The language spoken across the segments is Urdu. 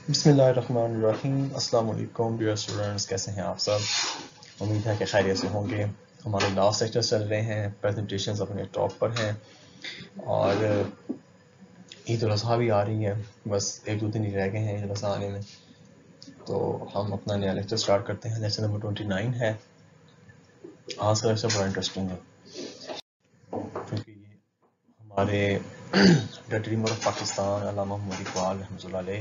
بسم اللہ الرحمن الرحیم۔ السلام علیکم ڈیئر اسٹوڈنٹس، کیسے ہیں آپ سب؟ امید ہے کہ خیریت سے ہوں گے۔ ہمارے لاسٹ لیکچر چل رہے ہیں، پریزنٹیشنز اپنے ٹاپ پر ہیں، اور عید الاضحیٰ بھی آ رہی ہے، بس 1-2 دن ہی رہ گئے ہیں عید الاضحیٰ آنے میں۔ تو ہم اپنا نیا لیکچر سٹارٹ کرتے ہیں۔ لیکچر نمبر 29 ہے۔ آج کا لیکچر بڑا انٹرسٹنگ ہے کیونکہ یہ ہمارے دا ڈریمر آف پاکستان علامہ محمد اقبال رحمۃ اللہ علیہ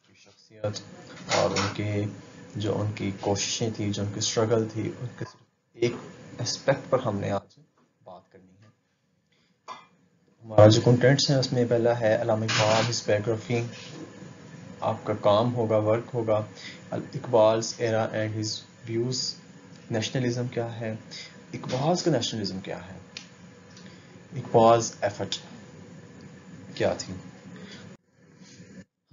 کی شخصیت اور ان کی کوششیں تھی، جو ان کی اسٹرگل تھی، ان کے ایک اسپیکٹ پر ہم نے آج بات کرنی ہے۔ ہمارا جو کنٹینٹس ہیں اس میں پہلا ہے علامہ اقبال ہز بایوگرافی۔ آپ کا کام ہوگا، ورک ہوگا Iqbal's era and his views. Nationalism کیا ہے، اقبال's کا نیشنلزم کیا ہے، اقبال's ایفرٹ کیا تھی۔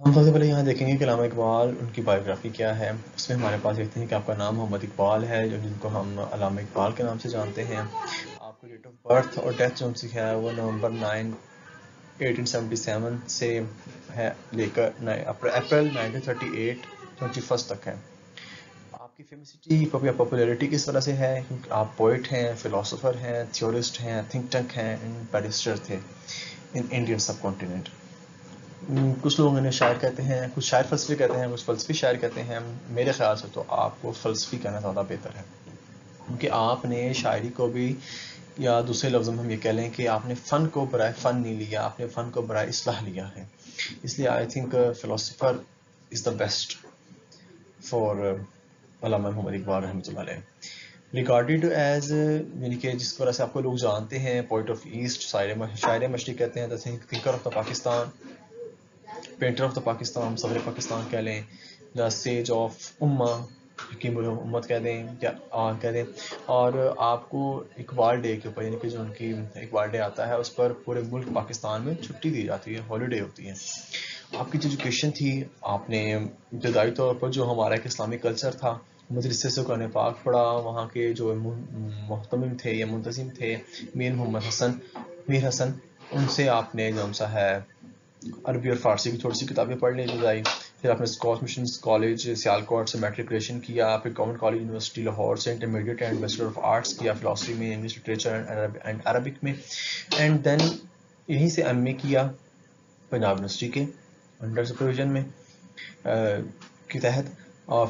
ہم سب سے پہلے یہاں دیکھیں گے کہ علامہ اقبال ان کی بایوگرافی کیا ہے۔ اس میں ہمارے پاس دیکھتے ہیں کہ آپ کا نام محمد اقبال ہے، جن کو ہم علامہ اقبال کے نام سے جانتے ہیں۔ آپ کو ڈیٹ آف برتھ اور ڈیتھ جو ان کی ہے وہ نومبر 9 1877 سے ہے لے کر اپریل 1938 21 تک ہے۔ آپ کی فیمسٹی پاپولیرٹی کس طرح سے ہے، کیونکہ آپ پوئٹ ہیں، فلاسفر ہیں، تھیورسٹ ہیں، تھنک ٹینک ہیں، بیرسٹر تھے ان انڈین سب کانٹیننٹ۔ کچھ لوگ انہیں شاعر کہتے ہیں، کچھ شاعر فلسفی کہتے ہیں، کچھ فلسفی شاعر کہتے ہیں۔ میرے خیال سے تو آپ کو فلسفی کہنا زیادہ بہتر ہے، کیونکہ آپ نے شاعری کو بھی، یا دوسرے لفظوں میں ہم یہ کہہ لیں کہ آپ نے فن کو برائے فن نہیں لیا، آپ نے فن کو برائے اصلاح لیا ہے۔ اس لیے I think philosopher is the best for علامہ محمد اقبال رحمۃ اللہ علیہ۔ ریگارڈیڈ ایز، یعنی کہ جس طرح سے آپ کو لوگ جانتے ہیں، پوئٹ آف ایسٹ، شاعر مشرق کہتے ہیں، thinker of the Pakistan, painter of the Pakistan, صدر پاکستان کہہ لیں، دا سیج آف امہ، حکیم الامت کہہ دیں، کہہ دیں۔ اور آپ کو اقبال ڈے کے اوپر، یعنی کہ جو ان کی اقبال ڈے آتا ہے اس پر پورے ملک پاکستان میں چھٹی دی جاتی ہے، ہالیڈے ہوتی ہے۔ آپ کی جو ایجوکیشن تھی، آپ نے ابتدائی طور پر جو ہمارا ایک اسلامی کلچر تھا، مدرسے سے قرآن پاک پڑھا، وہاں کے جو محتمم تھے یا منتظم تھے میر حسن، ان سے آپ نے جو سا ہے عربی اور فارسی کی تھوڑی سی کتابیں پڑھنے ابتدائی۔ پھر آپ نے اسکاٹ مشنز کالج سیالکوٹ سے میٹریکولیشن کیا، پھر گورنمنٹ کالج یونیورسٹی لاہور سے intermediate and bachelor of arts کیا، فلاسفی میں، انگلش لٹریچر اینڈ عربک میں، اینڈ دین یہیں سے ایم اے کیا پنجاب یونیورسٹی کے انڈر سپرویژن میں کے تحت۔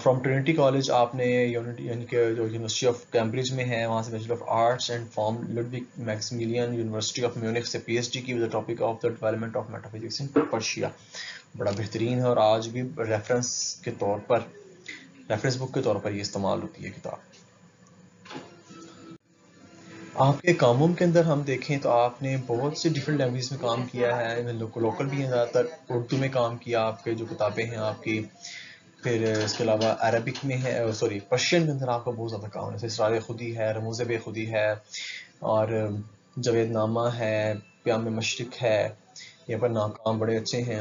فرام ٹرینٹی کالج آپ نے یعنی کہ جو یونیورسٹی آف کیمبرج میں ہے، وہاں سے bachelor of arts, and from Ludwig Maximilian university of Munich سے پی ایچ ڈی کی with the topic of the development of metaphysics in Prussia. بڑا بہترین ہے اور آج بھی ریفرنس بک کے طور پر یہ استعمال ہوتی ہے کتاب۔ آپ کے کاموں کے اندر ہم دیکھیں تو آپ نے بہت سے ڈفرینٹ لینگویج میں کام کیا ہے، لوکل بھی ہیں، زیادہ تر اردو میں کام کیا آپ کے جو کتابیں ہیں آپ کی۔ پھر اس کے علاوہ عربک میں ہے، پرشین کے اندر آپ کا بہت زیادہ کام ہے، جیسے اسرار خودی ہے، رموز بے خودی ہے، اور جاوید نامہ ہے، پیام مشرق ہے، یہ پر ناکام بڑے اچھے ہیں۔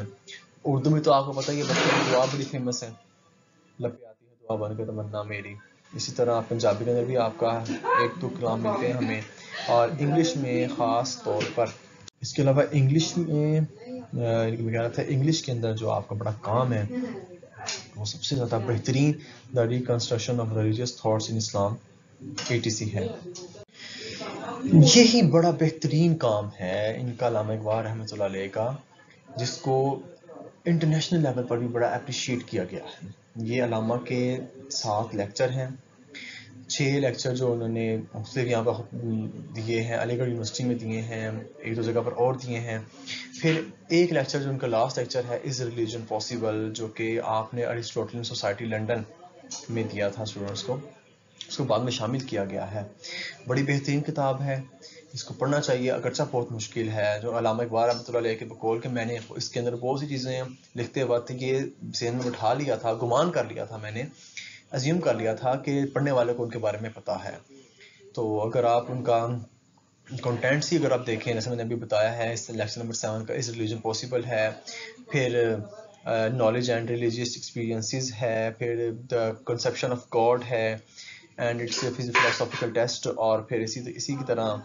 اردو میں تو آپ کو پتہ ہی ہے، بچوں کی دعا بڑی فیمس ہے، لبے آتی ہے دعا بن کے تمنا میری۔ اسی طرح پنجابی کے اندر بھی آپ کا 1-2 کلام ملتے ہیں ہمیں، اور انگلش میں خاص طور پر۔ اس کے علاوہ انگلش میں انگلش کے اندر جو آپ کا بڑا کام ہے وہ سب سے زیادہ بہترین the reconstruction of religious thoughts in Islam ATC ہے۔ یہی بڑا بہترین کام ہے ان کا، علامہ اقبال رحمۃ اللہ علیہ کا، جس کو انٹرنیشنل لیول پر بھی بڑا اپریشیٹ کیا گیا ہے۔ یہ علامہ کے 7 لیکچر ہیں، 6 لیکچر جو انہوں نے مختلف یہاں پر دیے ہیں، علی گڑھ یونیورسٹی میں دیے ہیں، 1-2 جگہ پر اور دیے ہیں۔ پھر ایک لیکچر جو ان کا لاسٹ لیکچر ہے، از ریلیجن پاسبل، جو کہ آپ نے ایرسٹوٹلین سوسائٹی لنڈن میں دیا تھا اسٹوڈنٹس کو، اس کو بعد میں شامل کیا گیا ہے۔ بڑی بہترین کتاب ہے، اس کو پڑھنا چاہیے، اگرچہ بہت مشکل ہے۔ جو علامہ اقبال رحمۃ اللہ علیہ کے بقول کہ میں نے اس کے اندر بہت سی چیزیں لکھتے وقت یہ ذہن میں بٹھا لیا تھا، گمان کر لیا تھا، میں نے ازیوم کر لیا تھا کہ پڑھنے والے کو ان کے بارے میں پتہ ہے۔ تو اگر آپ ان کا کنٹینٹس ہی اگر آپ دیکھیں، جیسے میں نے ابھی بتایا ہے، اس لیکچر نمبر 7 کا از ریلیجن پاسبل ہے، پھر نالج اینڈ ریلیجیس ایکسپیرینسز ہے، پھر دا کنسیپشن آف گاڈ ہے اینڈ اٹس فلاسافیکل ٹیسٹ، اور پھر اسی کی طرح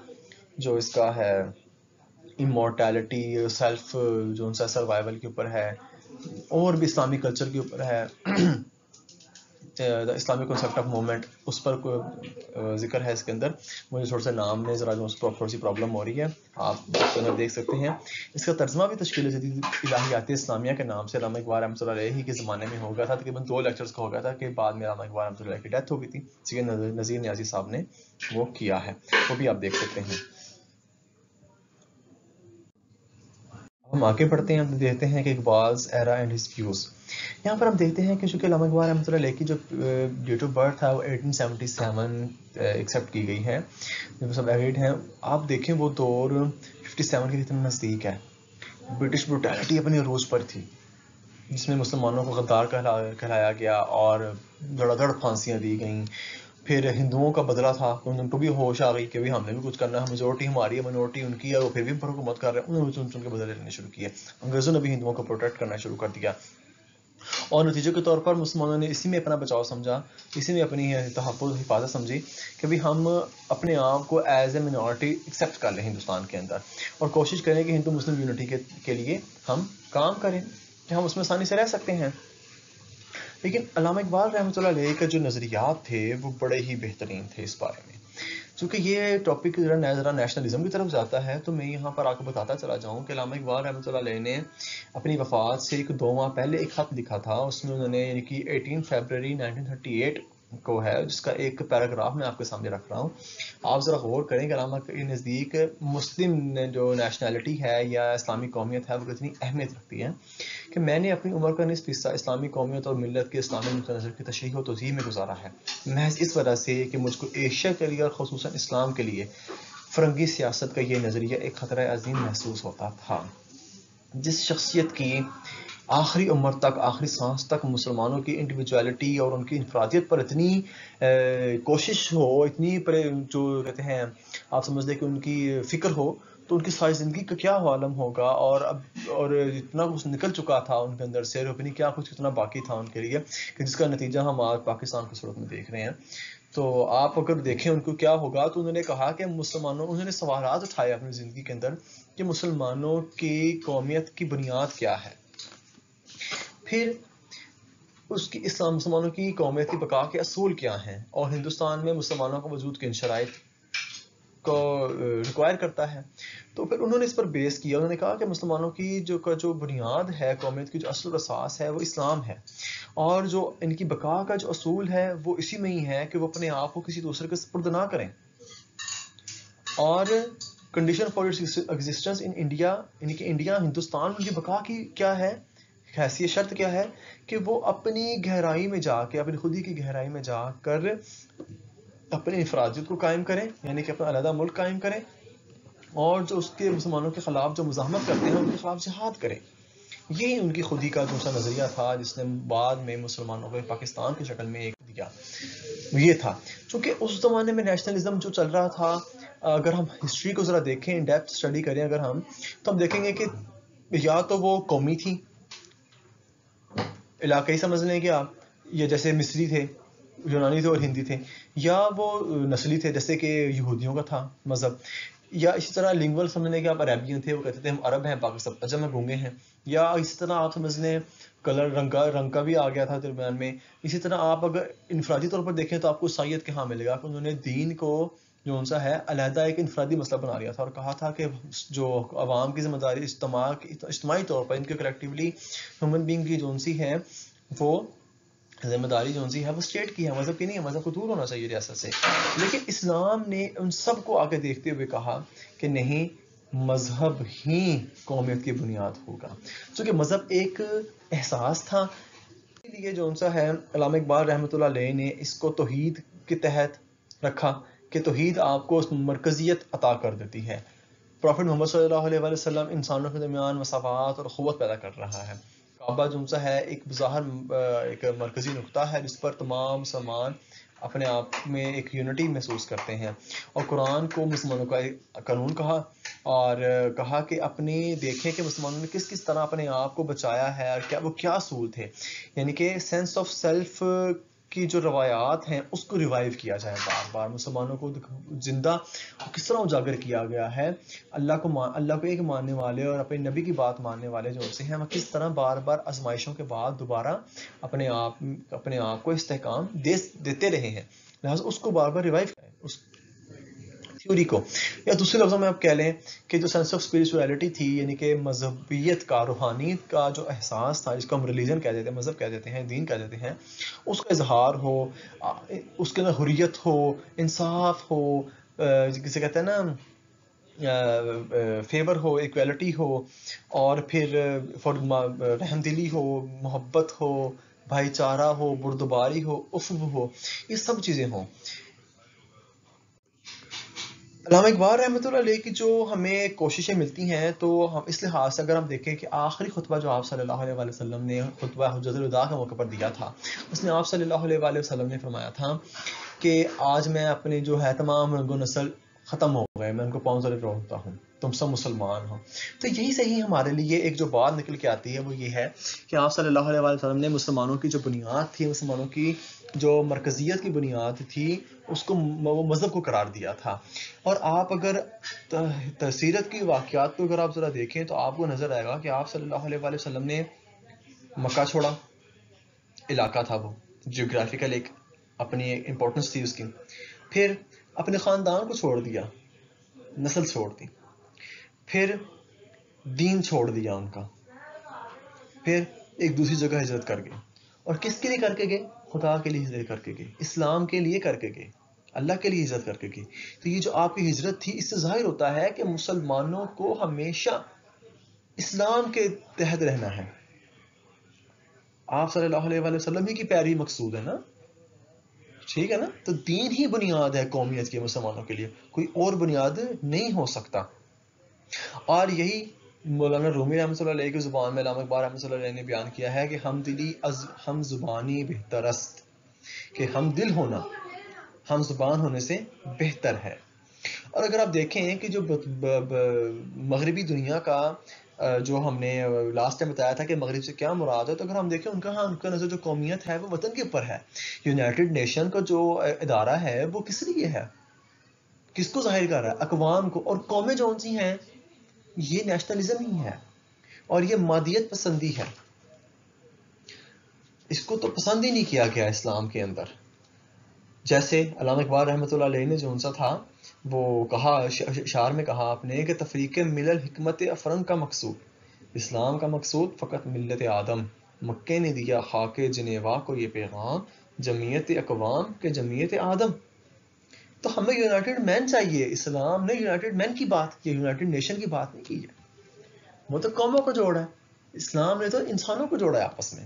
جو اس کا ہے امورٹیلٹی، سیلف جو ان سا سروائیول کے اوپر ہے، اور بھی اسلامی کلچر کے اوپر ہے اسلامک کنسیپٹ آف مومنٹ، اس پر ذکر ہے اس کے اندر. مجھے تھوڑا سا نام میں ذرا تھوڑی سی پرابلم ہو رہی ہے، آپ اس کے اندر دیکھ سکتے ہیں. اس کا ترجمہ بھی تشکیل جدید الہیات اسلامیہ کے نام سے علامہ اقبال رحمۃ اللہ علیہ کے زمانے میں ہو گیا تھا. تقریباً 2 لیکچرز کا ہو گیا تھا کہ بعد میں علامہ اقبال رحمۃ اللہ علیہ کی ڈیتھ ہو گئی تھی. سید نذیر نیازی صاحب نے وہ کیا ہے، وہ بھی آپ دیکھ سکتے ہیں. ہم آگے بڑھتے ہیں، ہم دیکھتے ہیں کہ اقبال's ایرا اینڈ ہز ویوز. یہاں پر ہم دیکھتے ہیں کہ چونکہ علامہ اقبال رحمۃ اللہ علیہ کی جو ڈیٹ آف برتھ ہے وہ 1877 ایکسیپٹ کی گئی ہے، جب سب ایگریڈ ہیں. آپ دیکھیں وہ دور 57 کے کتنا نزدیک ہے. برٹش بروٹیلٹی اپنی عروج پر تھی، جس میں مسلمانوں کو غدار کہلایا گیا اور دھڑا دھڑ پھانسیاں دی گئیں. پھر ہندوؤں کا بدلہ تھا، ان کو بھی ہوش آ گئی کہ ہم نے بھی کچھ کرنا ہے، میجورٹی ہماری ہے، منورٹی ان کی ہے، وہ پھر بھی پر حکومت کر رہے ہیں. انہوں نے چن کے بدلے لینے شروع کیے. انگریزوں نے بھی ہندوؤں کو پروٹیکٹ کرنا شروع کر دیا، اور نتیجے کے طور پر مسلمانوں نے اسی میں اپنا بچاؤ سمجھا، اسی میں اپنی تحفظ حفاظت سمجھی کہ بھی ہم اپنے آپ کو ایز اے منورٹی ایکسیپٹ کر لیں ہندوستان کے اندر، اور کوشش کریں کہ ہندو مسلم یونٹی کے لیے ہم کام کریں کہ ہم اس میں آسانی سے رہ سکتے ہیں. لیکن علامہ اقبال رحمۃ اللہ علیہ کے جو نظریات تھے وہ بڑے ہی بہترین تھے اس بارے میں. چونکہ یہ ٹاپک ذرا نیشنلزم کی طرف جاتا ہے، تو میں یہاں پر آپ کو بتاتا چلا جاؤں کہ علامہ اقبال رحمۃ اللہ علیہ نے اپنی وفات سے 2 ماہ پہلے ایک خط لکھا تھا. اس میں انہوں نے یعنی کہ 18 فروری 1938 کو ہے، جس کا ایک پیراگراف میں آپ کے سامنے رکھ رہا ہوں. آپ ذرا غور کریں کہ علامہ کے نزدیک مسلم جو نیشنلٹی ہے یا اسلامی قومیت ہے وہ کتنی اہمیت رکھتی ہے. کہ میں نے اپنی عمر کا نصف حصہ اسلامی قومیت اور ملت کے اسلامی نقطہ نظر کی تشریح و توضیح میں گزارا ہے، محض اس وجہ سے کہ مجھ کو ایشیا کے لیے اور خصوصاً اسلام کے لیے فرنگی سیاست کا یہ نظریہ ایک خطرہ عظیم محسوس ہوتا تھا. جس شخصیت کی آخری عمر تک، آخری سانس تک مسلمانوں کی انڈیویجوالٹی اور ان کی انفرادیت پر اتنی کوشش ہو، اتنی جو کہتے ہیں آپ سمجھ لیں کہ ان کی فکر ہو، تو ان کی ساری زندگی کا کیا عالم ہوگا. اور اتنا کچھ نکل چکا تھا ان کے اندر سے، اپنی کیا کچھ کتنا باقی تھا ان کے لیے، کہ جس کا نتیجہ ہم آج پاکستان کی صورت میں دیکھ رہے ہیں. تو آپ اگر دیکھیں ان کو کیا ہوگا، تو انہوں نے کہا کہ انہوں نے سوالات اٹھائے اپنی زندگی کے اندر کہ مسلمانوں کی قومیت کی بنیاد کیا ہے، پھر اس کی مسلمانوں کی قومیت کی بقا کے اصول کیا ہیں، اور ہندوستان میں مسلمانوں کا وجود کن شرائط کو ریکوائر کرتا ہے. تو پھر انہوں نے اس پر بیس کیا. انہوں نے کہا کہ مسلمانوں کی جو بنیاد ہے، قومیت کی جو اصل و اساس ہے وہ اسلام ہے، اور جو ان کی بقا کا جو اصول ہے وہ اسی میں ہی ہے کہ وہ اپنے آپ کو کسی دوسرے کے سپرد نہ کریں. اور condition for its existence in India, یعنی کہ انڈیا ہندوستان ان کی بقا کی کیا ہے، حیثیت شرط کیا ہے کہ وہ اپنی گہرائی میں جا کے، اپنی خودی کی گہرائی میں جا کر اپنی انفرادیت کو قائم کریں، یعنی کہ اپنا علیحدہ ملک قائم کریں، اور جو اس کے مسلمانوں کے خلاف جو مزاحمت کرتے ہیں ان کے خلاف جہاد کریں. یہی ان کی خودی کا دوسرا نظریہ تھا، جس نے بعد میں مسلمانوں کو پاکستان کی شکل میں ایک دیا. یہ تھا چونکہ اس زمانے میں نیشنلزم جو چل رہا تھا، اگر ہم ہسٹری کو ذرا دیکھیں، ان ڈیپتھ اسٹڈی کریں اگر ہم، تو ہم دیکھیں گے کہ یا تو وہ قومی تھی، علاقائی سمجھ لیں کہ آپ، یا جیسے مصری تھے، یونانی تھے اور ہندی تھے، یا وہ نسلی تھے جیسے کہ یہودیوں کا تھا مذہب، یا اسی طرح لنگول سمجھ لیں کہ آپ عربین تھے، وہ کہتے تھے ہم عرب ہیں، باقی سب عجم میں گونگے ہیں. یا اسی طرح آپ سمجھ لیں کلر رنگ کا بھی آ گیا تھا درمیان میں. اسی طرح آپ اگر انفرادی طور پر دیکھیں تو آپ کو عیسائیت کہاں ملے گا کہ انہوں نے دین کو جو سا ہے علیحدہ ایک انفرادی مسئلہ بنا لیا تھا، اور کہا تھا کہ جو عوام کی ذمہ داری اجتماعی طور پر ان کے کلیکٹیولی ہیومن بینگ کی جو سی ہے، وہ ذمہ داری جو سی ہے وہ اسٹیٹ کی ہے، مذہب کی نہیں ہے. مذہب کو دور ہونا چاہیے ریاست سے. لیکن اسلام نے ان سب کو آگے دیکھتے ہوئے کہا کہ نہیں، مذہب ہی قومیت کی بنیاد ہوگا. چونکہ مذہب ایک احساس تھا، اس لیے جو سا ہے علامہ اقبال رحمۃ اللہ علیہ نے اس کو توحید کے تحت رکھا کہ توحید آپ کو مرکزیت عطا کر دیتی ہے. پروفٹ محمد صلی اللہ علیہ وسلم انسانوں کے درمیان مساوات اور اخوت پیدا کر رہا ہے. کعبہ جو سا ہے ایک بظاہر ایک مرکزی نقطہ ہے جس پر تمام مسلمان اپنے آپ میں ایک یونٹی محسوس کرتے ہیں. اور قرآن کو مسلمانوں کا قانون کہا، اور کہا کہ اپنے دیکھیں کہ مسلمانوں نے کس طرح اپنے آپ کو بچایا ہے، اور وہ کیا اصول تھے. یعنی کہ سینس آف سیلف کی جو روایات ہیں اس کو ریوائیو کیا جائے بار بار. مسلمانوں کو زندہ کس طرح اجاگر کیا گیا ہے. اللہ کو ایک ماننے والے اور اپنے نبی کی بات ماننے والے جو سے ہیں وہ کس طرح بار بار آزمائشوں کے بعد دوبارہ اپنے آپ کو استحکام دیتے رہے ہیں. لہٰذا اس کو بار بار ریوائیو کریں اس تھیوری کو. یا دوسرے لفظوں میں آپ کہہ لیں کہ جو سینس آف اسپرچویلٹی تھی, یعنی کہ مذہبیت کا, روحانیت کا جو احساس تھا, جس کو ہم ریلیجن کہہ دیتے ہیں, مذہب کہہ دیتے ہیں, دین کہہ دیتے ہیں, اس کا اظہار ہو, اس کے اندر حریت ہو, انصاف ہو, جسے کہتے ہیں نا فیور ہو, ایکویلٹی ہو, اور پھر رحم دلی ہو, محبت ہو, بھائی چارہ ہو, بردباری ہو, عفو ہو, یہ سب چیزیں ہوں. علامہ اقبال رحمۃ اللہ علیہ کی جو ہمیں کوششیں ملتی ہیں, تو ہم اس لحاظ سے اگر ہم دیکھیں کہ آخری خطبہ جو آپ صلی اللہ علیہ وسلم نے خطبہ حجۃ الوداع کے موقع پر دیا تھا, اس میں آپ صلی اللہ علیہ وسلم نے فرمایا تھا کہ آج میں اپنے جو ہے تمام رنگ و نسل ختم ہو گئے, میں ان کو پاؤں تلے روکتا ہوں, تم سب مسلمان ہو. تو یہی صحیح ہمارے لیے ایک جو بات نکل کے آتی ہے وہ یہ ہے کہ آپ صلی اللہ علیہ وسلم نے مسلمانوں کی جو بنیاد تھی, مسلمانوں کی جو مرکزیت کی بنیاد تھی, اس کو وہ مذہب کو قرار دیا تھا. اور آپ اگر سیرت کی واقعات کو اگر آپ ذرا دیکھیں تو آپ کو نظر آئے گا کہ آپ صلی اللہ علیہ وسلم نے مکہ چھوڑا, علاقہ تھا وہ, جیوگرافیکل ایک اپنی امپورٹنس تھی اس کی. پھر اپنے خاندان کو چھوڑ دیا, نسل چھوڑ دی, پھر دین چھوڑ دیا ان کا, پھر ایک دوسری جگہ ہجرت کر گئے. اور کس کے لیے کر کے گئے؟ خدا کے لیے ہجرت کر کے گئے, اسلام کے لیے کر کے گئے, اللہ کے لیے ہجرت کر کے گئے. تو یہ جو آپ کی ہجرت تھی, اس سے ظاہر ہوتا ہے کہ مسلمانوں کو ہمیشہ اسلام کے تحت رہنا ہے. آپ صلی اللہ علیہ وسلم ہی کی پیروی مقصود ہے نا, ٹھیک ہے نا. تو دین ہی بنیاد ہے قومیت کی, مسلمانوں کے لیے کوئی اور بنیاد نہیں ہو سکتا. اور یہی مولانا رومی رحمۃ اللہ علیہ کی زبان میں علامہ اقبال رحمۃ اللہ علیہ نے بیان کیا ہے کہ ہم دلی از ہم زبانی بہترست, کہ ہم دل ہونا ہم زبان ہونے سے بہتر ہے. اور اگر آپ دیکھیں کہ جو مغربی دنیا کا جو ہم نے لاسٹ ٹائم بتایا تھا کہ مغرب سے کیا مراد ہے, تو اگر ہم دیکھیں ان کا نظر جو قومیت ہے وہ وطن کے اوپر ہے. یونائٹڈ نیشن کا جو ادارہ ہے وہ کس لیے ہے, کس کو ظاہر کر رہا ہے؟ اقوام کو. اور قومیں جون سی ہیں, یہ نیشنلزم ہی ہے اور یہ مادیت پسندی ہے. اس کو تو پسند ہی نہیں کیا گیا اسلام کے اندر. جیسے علامہ اقبال رحمۃ اللہ علیہ نے جو سا تھا وہ کہا, اشعار میں کہا آپ نے کہ تفریق ملل حکمت افرنگ کا مقصود, اسلام کا مقصود فقط ملت آدم. مکے نے دیا خاک جنیوا کو یہ پیغام, جمعیت اقوام کے جمعیت آدم. تو ہمیں یونائٹڈ مین چاہیے. اسلام نے یونائٹڈ مین کی بات کی, یونائٹڈ نیشن کی بات نہیں کی ہے. وہ تو قوموں کو جوڑا ہے, اسلام نے تو انسانوں کو جوڑا ہے آپس میں.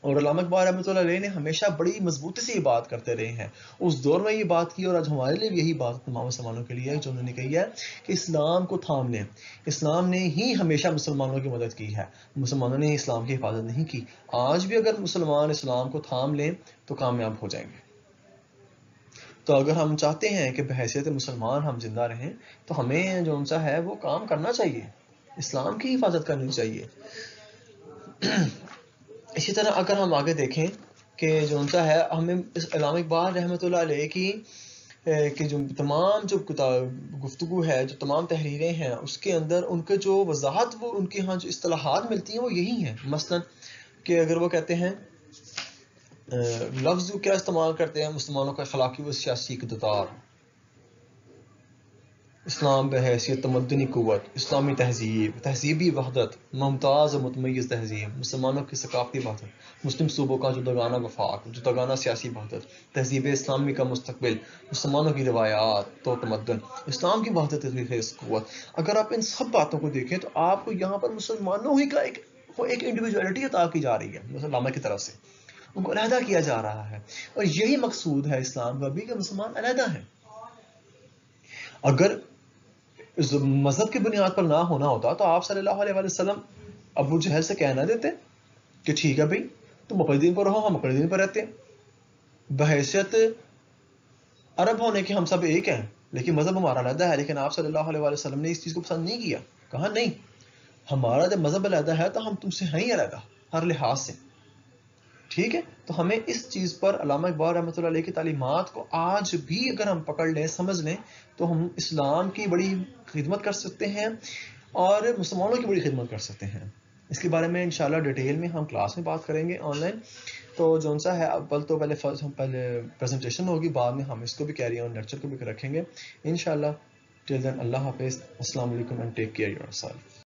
اور علامہ اقبال رحمۃ اللہ علیہ نے ہمیشہ بڑی مضبوطی سے یہ بات کرتے رہے ہیں. اس دور میں یہ بات کی اور آج ہمارے لیے یہی بات تمام مسلمانوں کے لیے ہے جو انہوں نے کہی ہے کہ اسلام کو تھام لیں. اسلام نے ہی ہمیشہ مسلمانوں کی مدد کی ہے, مسلمانوں نے اسلام کی حفاظت نہیں کی. آج بھی اگر مسلمان اسلام کو تھام لیں تو کامیاب ہو جائیں گے. تو اگر ہم چاہتے ہیں کہ بحیثیت مسلمان ہم زندہ رہیں تو ہمیں جو سا ہے وہ کام کرنا چاہیے, اسلام کی حفاظت کرنی چاہیے. اسی طرح اگر ہم آگے دیکھیں کہ جو سا ہے ہمیں علامہ اقبال رحمۃ اللہ علیہ کی کہ جو تمام جو گفتگو ہے, جو تمام تحریریں ہیں, اس کے اندر ان کے جو وضاحت, وہ ان کے ہاں جو اصطلاحات ملتی ہیں وہ یہی ہیں. مثلا کہ اگر وہ کہتے ہیں لفظ کیا استعمال کرتے ہیں, مسلمانوں کا اخلاقی و سیاسی اقتدار, اسلام بحیثیت تمدنی قوت, اسلامی تہذیب, تہذیبی وحدت, ممتاز و متمیز تہذیب, مسلمانوں کی ثقافتی وحدت, مسلم صوبوں کا جداگانہ وفاق, جداگانہ سیاسی وحدت, تہذیب اسلامی کا مستقبل, مسلمانوں کی روایات تو تمدن, اسلام کی وحدت قوت. اگر آپ ان سب باتوں کو دیکھیں تو آپ کو یہاں پر مسلمانوں ہی کا ایک انڈیویجولیٹی عطا کی جا رہی ہے علامہ کی طرف سے, ان کو علیحدہ کیا جا رہا ہے. اور یہی مقصود ہے اسلام کا بھی کہ مسلمان علیحدہ ہیں. اگر مذہب کی بنیاد پر نہ ہونا ہوتا تو آپ صلی اللہ علیہ وسلم ابو جہل سے کہنا دیتے کہ ٹھیک ہے بھائی تم مکڑی دین پر رہو, ہم مکڑی دین پر رہتے ہیں. بحیثیت عرب ہونے کے ہم سب ایک ہیں لیکن مذہب ہمارا علیحدہ ہے. لیکن آپ صلی اللہ علیہ وسلم نے اس چیز کو پسند نہیں کیا, کہا نہیں, ہمارا جب مذہب علیحدہ ہے تو ہم تم سے ہیں ہی علیحدہ ہر لحاظ سے. ٹھیک ہے، تو ہمیں اس چیز پر علامہ اقبال رحمۃ اللہ علیہ کی تعلیمات کو آج بھی اگر ہم پکڑ لیں، سمجھ لیں، تو ہم اسلام کی بڑی خدمت کر سکتے ہیں اور مسلمانوں کی بڑی خدمت کر سکتے ہیں. اس کے بارے میں انشاءاللہ ڈیٹیل میں ہم کلاس میں بات کریں گے آن لائن. تو جون سا ہے پہلے پریزنٹیشن ہوگی، بعد میں ہم اس کو بھی کیری آن لیکچر کو بھی رکھیں گے انشاءاللہ. ٹل دین اللہ حافظ، السلام علیکم and take care your self.